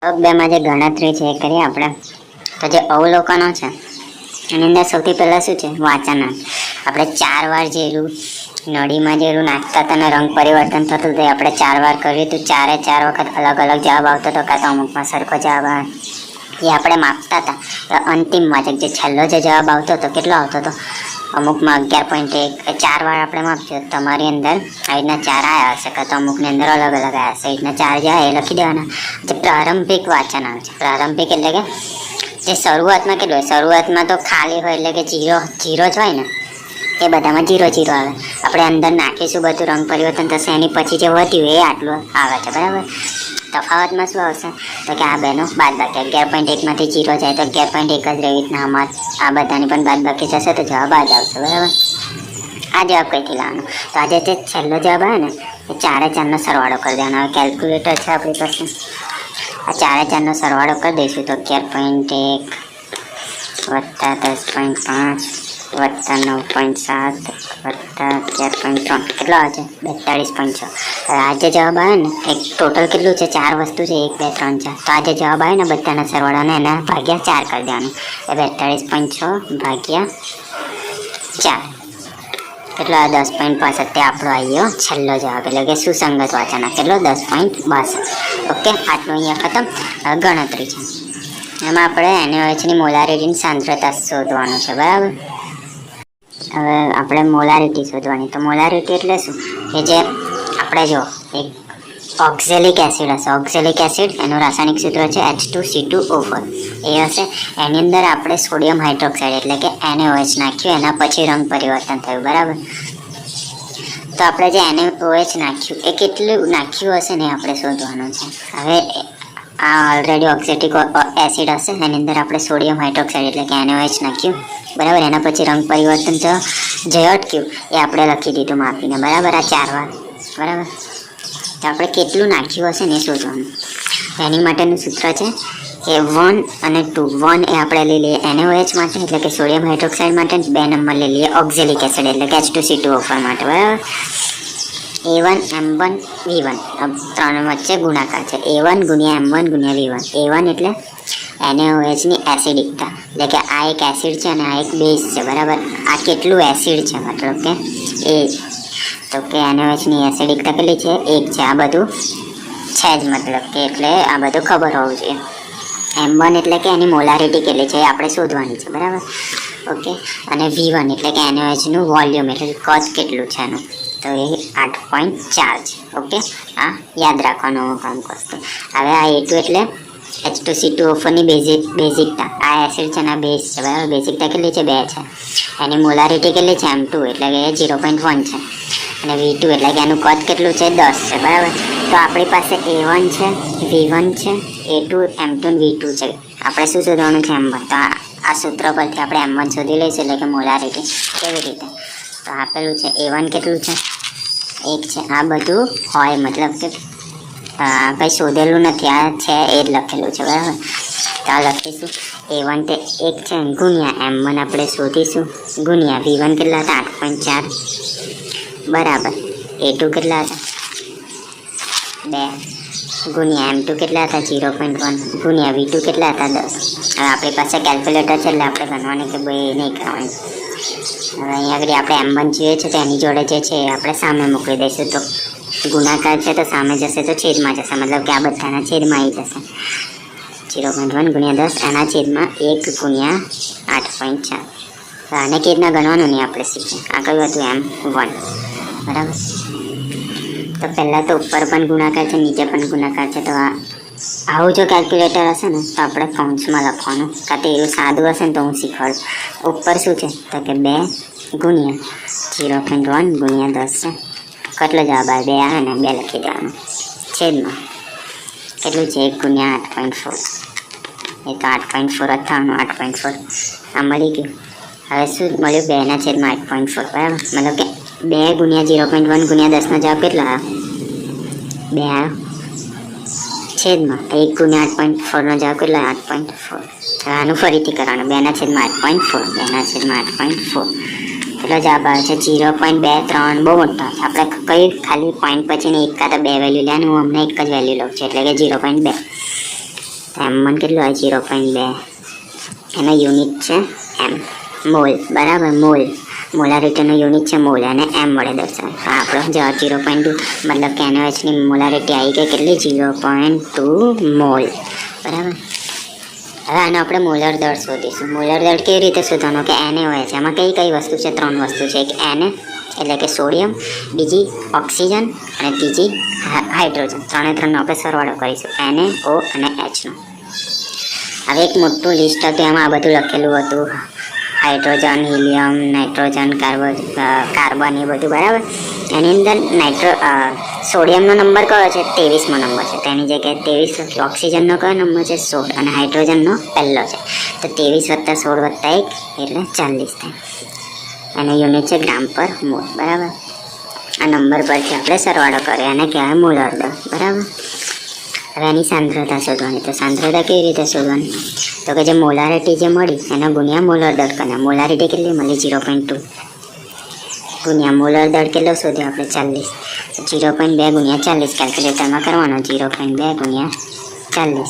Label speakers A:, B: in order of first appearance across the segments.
A: બેમાં જે ગણતરી છે એ કરીએ આપણે. તો જે અવલોકનો છે એની અંદર સૌથી પહેલાં શું છે? વાંચન. આપણે 4 વાર જેલું નળીમાં જેલું નાખતા હતા અને રંગ પરિવર્તન થતું હતું આપણે 4 વાર કર્યું તો 4 વખત અલગ અલગ જવાબ આવતો હતો, કાં તો અમુકમાં સરખો જવાબ આવે એ આપણે માપતા હતા. તો અંતિમ વાચક જે છેલ્લો જે જવાબ આવતો હતો કેટલો આવતો હતો? અમુકમાં 11.1 4 વાર આપણે માપજો. તમારી અંદર આ રીતના 4 આવ્યા હશે, કાં તો અમુકની અંદર અલગ અલગ આવ્યા હશે. એ રીતના 4 જે આવે એ લખી દેવાના. જે પ્રારંભિક વાંચન આવે છે, પ્રારંભિક એટલે કે જે શરૂઆતમાં કેટલું હોય? શરૂઆતમાં તો ખાલી હોય એટલે કે જીરો જ હોય ને, એ બધામાં 0 આવે. આપણે અંદર નાખીશું બધું રંગ પરિવર્તન થશે, એની પછી જે વધ્યું એ આટલું આવે છે, બરાબર. તફાવતમાં શું આવશે? તો કે આ બેનો બાદબાકી 11.1માંથી 0 જાય તો 11.1 જ રહી રીતના આમાં આ બધાની પણ બાદબાકી જશે તો જવાબ આ જ આવશે, બરાબર. આ જવાબ કઈથી લાવવાનો? તો આજે જે છેલ્લો જવાબ આવે ને એ 4 સરવાળો કરી દેવાનો. હવે કેલ્ક્યુલેટર છે આપણી પાસે, આ 4 સરવાળો કરી દઈશું તો 11.1 વત્તા 10.5 વત્તા 9.7 વત્તા 11.3 કેટલો આવે છે? 42.6. હવે આ જે જવાબ આવે ને એક ટોટલ કેટલું છે? 4 વસ્તુ છે, 1 2 3 4. તો આ જે જવાબ આવે ને બધાના સરવાળાને એના ભાગ્યા 4 કરી દેવાનું. 42.6 ભાગ્યા 4 કેટલો આવે? 10.62. તે આપણો આવી ગયો છેલ્લો જવાબ, એટલે કે સુસંગત વાંચન કેટલો? 10.62. ઓકે, આટલું અહીંયા ખતમ. હવે ગણતરી છે, એમાં આપણે NaOHની મોલારિટીની સાંદ્રતા શોધવાનું છે, બરાબર. હવે આપણે મોલારિટી શોધવાની. તો મોલારિટી એટલે શું? કે જે આપણે જો એક ઓક્ઝેલિક એસિડ હશે, ઓક્ઝેલિક એસિડ એનું રાસાયણિક સૂત્ર છે H2C2O4. એ હશે, એની અંદર આપણે સોડિયમ હાઇડ્રોક્સાઇડ એટલે કે NaOH નાખ્યું, એના પછી રંગ પરિવર્તન થયું, બરાબર. તો આપણે જે NaOH નાખ્યું એ કેટલું નાખ્યું હશે ને આપણે શોધવાનું છે. હવે આ ઓલરેડી ઓક્ઝેટિક એસિડ હશે, એની અંદર આપણે સોડિયમ હાઇડ્રોક્સાઇડ એટલે કે NaOH નાખ્યું, બરાબર. એના પછી રંગ પરિવર્તન જે અટક્યું એ આપણે લખી દીધું માપીને, બરાબર. આ 4 વાર, બરાબર. તો આપણે કેટલું નાખ્યું હશે ને એ શોધવાનું. એની માટેનું સૂત્ર છે કે 1 અને 2. 1 એ આપણે લઈ લઈએ NaOH માટે એટલે કે સોડિયમ હાઇડ્રોક્સાઇડ માટે, 2 નંબર લઈ લઈએ ઓક્ઝેલિક એસિડ એટલે કે H2C2O4 માટે, બરાબર. A1 M1 V1 ત્રણ વચ્ચે ગુણાકાર છે. A1 ગુણ્યા M1 ગુણ્યા V1. A1 એટલે NaOHની એસિડિકતા, એટલે કે આ એક એસિડ છે અને આ એક બેઝ છે, બરાબર. આ કેટલું એસિડ છે મતલબ કે એ, તો કે NaOHની એસિડિકતા કેટલી છે? 1 છે. આ બધું છે જ મતલબ કે, એટલે આ બધું ખબર હોવું જોઈએ. M1 એટલે કે એની મોલારિટી કેટલી છે એ આપણે શોધવાની છે, બરાબર. ઓકે, અને V1 એટલે કે NaOHનું વોલ્યુમ એટલે કદ કેટલું છે એનું, તો એ 8.4 છે. ઓકે, આ યાદ રાખવાનું કામ કરતો. હવે આ A2 એટલે H2C2O4ની બેઝિકતા, આ એસિડ છે ને આ બેઝ છે, બરાબર. બેઝિકતા કેટલી છે? 2 છે. એની મોલારિટી કેટલી છે? M2 એટલે કે 0.1 છે. અને V2 એટલે કે એનું કદ કેટલું છે? 10 છે, બરાબર. તો આપણી પાસે A1 છે, V1 છે, A2 M2 V2 છે. આપણે શું શોધવાનું છે? M1. તો આ સૂત્ર પરથી આપણે M1 શોધી લઈશું, એટલે કે મોલારિટી. કેવી રીતે? તો આપેલું છે A1 કેટલું છે? 1 છે. આ બધું હોય મતલબ કે કંઈ શોધેલું નથી, આ છે એ જ લખેલું છે, બરાબર. તો આ લખીશું A1 તે 1 છે ગુણ્યા M1 આપણે શોધીશું ગુણ્યા V1 કેટલા હતા? 8.4 બરાબર. A2 કેટલા હતા? 2 ગુણ્યા M2 કેટલા હતા? 0.1 ગુણ્યા V2 કેટલા હતા? 10. હવે આપણી પાસે કેલ્ક્યુલેટર છે એટલે આપણે ગણવાની કે ભાઈ નહીં કરવાની. હવે અહીંયા આગળ આપણે M1 જોઈએ છે તો એની જોડે જે છે એ આપણે સામે મોકલી દઈશું. તો ગુણાકાર છે તો સામે જશે તો છેદમાં જશે, મતલબ કે આ બધાના છેદમાં આવી જશે. 0.1 ગુણ્યા 10 એના છેદમાં 1 ગુણ્યા 8.4. આને કેવી રીતના ગણવાનું નહીં આપણે શીખીએ. આ કયું હતું? M1, બરાબર. તો પહેલાં તો ઉપર પણ ગુણાકાર છે, નીચે પણ ગુણાકાર છે. તો આવું જો કેલ્ક્યુલેટર હશે ને તો આપણે કૌંસમાં લખવાનું, કાં તો એવું સાદું હશે ને તો હું શીખવાડું. ઉપર શું છે? તો કે 2 ગુણ્યા 0.1 ગુણ્યા 10 છે. કેટલો જવાબ આવે? 2 આવે ને 2 લખી દેવાનું. છેદમાં કેટલું છે? 1 ગુણ્યા 8.4. એ તો 8.4 અથાણું 8.4 આ મળી ગયું. હવે શું મળ્યું? 2ના છેદમાં 8.4, બરાબર. મતલબ કે 2 ગુણ્યા 0.1 ગુણ્યા 10નો જવાબ કેટલો આવ્યો? 2 આવ્યો. છેદમાં 1 ગુણ્યા 8.4નો જવાબ કેટલો? 8.4. હવે આનું ફરીથી કરવાનું. 2ના છેદમાં 8.4, 2ના છેદમાં 8.4 કેટલો જવાબ આવે છે? 0.23. બહુ મોટો. આપણે કઈ ખાલી પોઈન્ટ પછીની એક કાં તો 2 વેલ્યુ લેવાનું. હું અમને એક જ વેલ્યુ લઉં છું એટલે કે 0.2. તો M1 કેટલું આવે 0.2, એનો યુનિટ છે એમ, મોલ, બરાબર, મોલ, મોલારિટીનો યુનિટ છે મોલ, અને એમ વડે દર્શાવે. તો આપણો જવાબ 0.2, મતલબ કે NaOHની મોલારિટી આવી ગઈ કેટલી 0.2 મોલ, બરાબર. હવે આનો આપણે મોલર દળ શોધીશું. મોલર દળ કેવી રીતે શોધવાનો કે NaOH, એમાં કઈ કઈ વસ્તુ છે? 3 વસ્તુ છે. એક Na એટલે કે સોડિયમ, બીજી ઓક્સિજન અને ત્રીજી હાઇડ્રોજન. 3નો આપણે સરવાળો કરીશું, NaO અને Hનો. હવે એક મોટું લિસ્ટ હતું, એમાં આ બધું લખેલું હતું, હાઇડ્રોજન, હિલિયમ, નાઇટ્રોજન, કાર્બન, એ બધું, બરાબર. એની અંદર સોડિયમનો નંબર કયો છે? 23મો નંબર છે. તેની જગ્યાએ 23, ઓક્સિજનનો કયો નંબર છે? 16, અને હાઇડ્રોજનનો પહેલો છે. તો 23 + 16 + 1 એટલે 40 થાય. એનો યુનિટ છે ગ્રામ પર મોલ, બરાબર. આ નંબર પરથી આપણે સરવાળો કરીએ, અને કહેવાય મોલર દળ, બરાબર. હવે એની સાંદ્રતા શોધવાની. તો સાંદ્રતા કેવી રીતે શોધવાની? તો કે જે મોલારિટી જે મળી એનો ગુણ્યા મોલર દળ કરવાનો. મોલારિટી કેટલી મળી? 0.2 ગુણ્યા મોલર દળ કેટલો શોધ્યો આપણે? 40. 0.2 ગુણ્યા 40 કેલ્ક્યુલેટરમાં કરવાનો. 0.2 ગુણ્યા 40,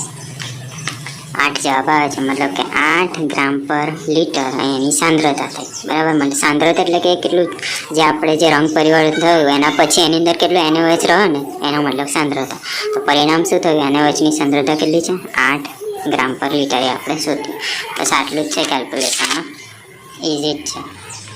A: 8 જવાબ આવે છે. મતલબ કે 8 ગ્રામ પર લીટર એની સાંદ્રતા થઈ, બરાબર. મને સાંદ્રતા એટલે કે કેટલું, જે આપણે જે રંગ પરિવર્તન થયું એના પછી એની અંદર કેટલું NaOH રહ્યો ને, એનો મતલબ સાંદ્રતા. તો પરિણામ શું થયું? NaOHની સાંદ્રતા કેટલી છે? 8 ગ્રામ પર લીટર, એ આપણે શોધ્યું. બસ આટલું જ છે કેલ્ક્યુલેશનમાં, ઇઝી જ છે.